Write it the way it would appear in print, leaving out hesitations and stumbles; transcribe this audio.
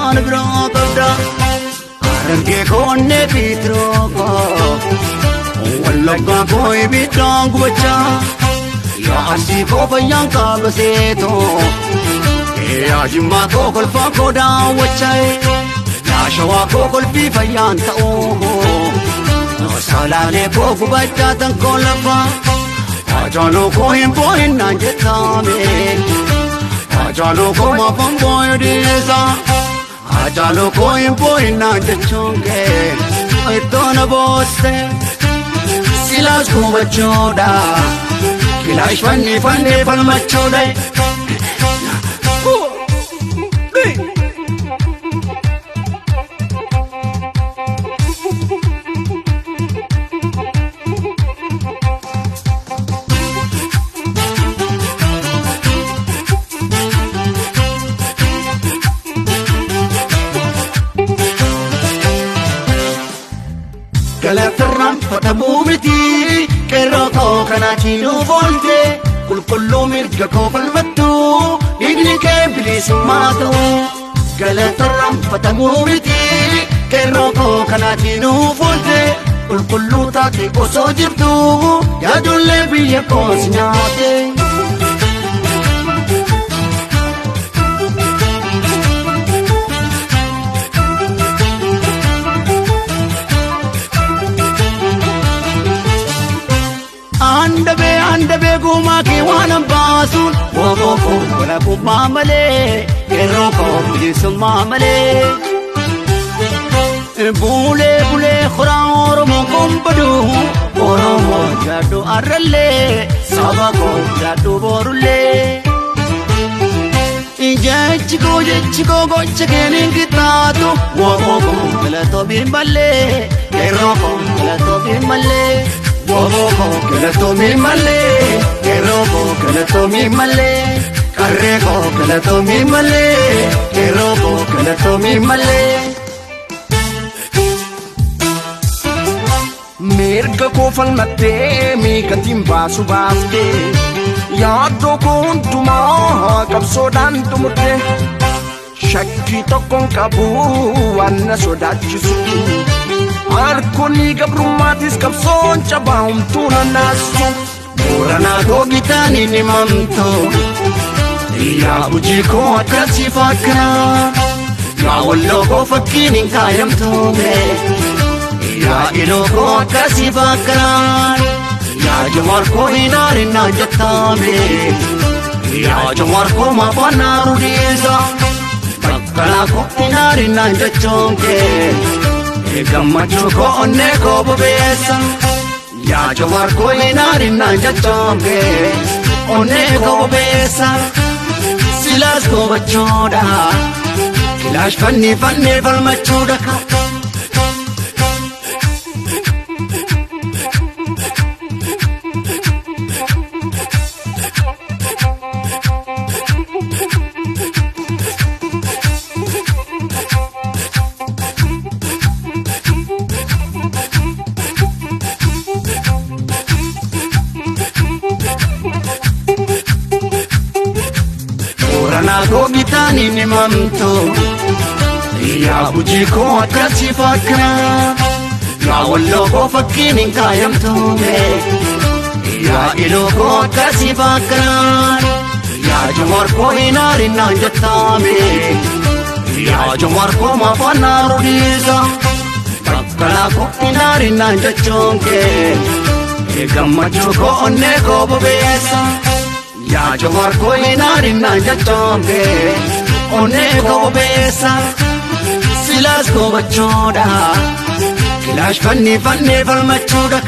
waan biraa qabda argee koonne bitiroo wallaggaa koo ibiddaan gubachaa yaa asii koo fayyaan qaabaseetoo yaa jimmaa koo kolfaa koo daawwachaa yaa shawaa koo kolfii fayyaan ta'uu salaalee koo gubachaa tan koo lafaa ajaaloo koo hin boo'innaan jettaame ajaaloo koo maafan boo'e dhiyeessaa ajaaloo koo hin boo'innaan jechuun kee ittoo na boosse silaas gubachuudha kilaash fannee falmachuudha. Galatarraan fudhamuu miti qeerroo koo kanaatiin volte qulqulluu mirga koo falmattu dhiigni kee bilisummaa ta'u. Galatarraan fudhamuu miti qeerroo koo kanaatiin volte qulqulluu taate osoo jirtu yaadollee biyya koos nyaate. Andabe gumaa kee waan ambaasun wooboo wala kummaa malee qeerroo koo bilisummaa malee. Bulee horaa Oromoo kumbadu Oromoo jaaddu arrallee saba koo jaaddu boorullee. Jechi koo gocha keenin qixxaatu wooboo galatoo biimballee qeerroo koo galatoo biimballee. Wobo galatoomii malee qeerroo galatoomii malee qarree koo galatoomii malee qeerroo galatoomii malee. Mirga koo falmattee miikatiin baasu baaftee yaaddoo koo hundumaa qabsoodhaan xumurte shakkii tokkoon qabu waan na sodaachisu. Harkonni gabrummaatis qabsoon cabaa'umtuu nanaasu Booranaa googitaanii ni mamto yaa hojii koo akkasii fakkaa yaa walloo koo fakkiin hin kaayamtume yaa iloo koo akkasii fakkaa yaa jawaar koo hin aarinnaan jettaame yaa jawaar koo maafaan naaru dhiisa bakkalaa koo hin aarinnaan jechuun kee. Gammachuu koo onnee koo bobeessa yaa jawaar koo hin aarinnaan jechuun kee onnee koo bobeessa silaas gubachuudha kilaash fannee falmachuudha. Booranaa googitaanii ni mamto yaa hojii koo akkasii fakkaa yaa walloo koo fakkiin hin kaayamtume yaa iloo koo akkasii fakkaa yaa jawaar koo hin aarinnaan jettaame yaa jawaar koo maafaan naaru dhiisa bakkalaa koo hin aarinnaan jechuun kee gammachuu koo onnee koo bobeessa. yaa jawaar koo hin aarinnaan jechuun kee onnee koo bobeessa silaas gubachuudha kilaash fannee falmachuudha.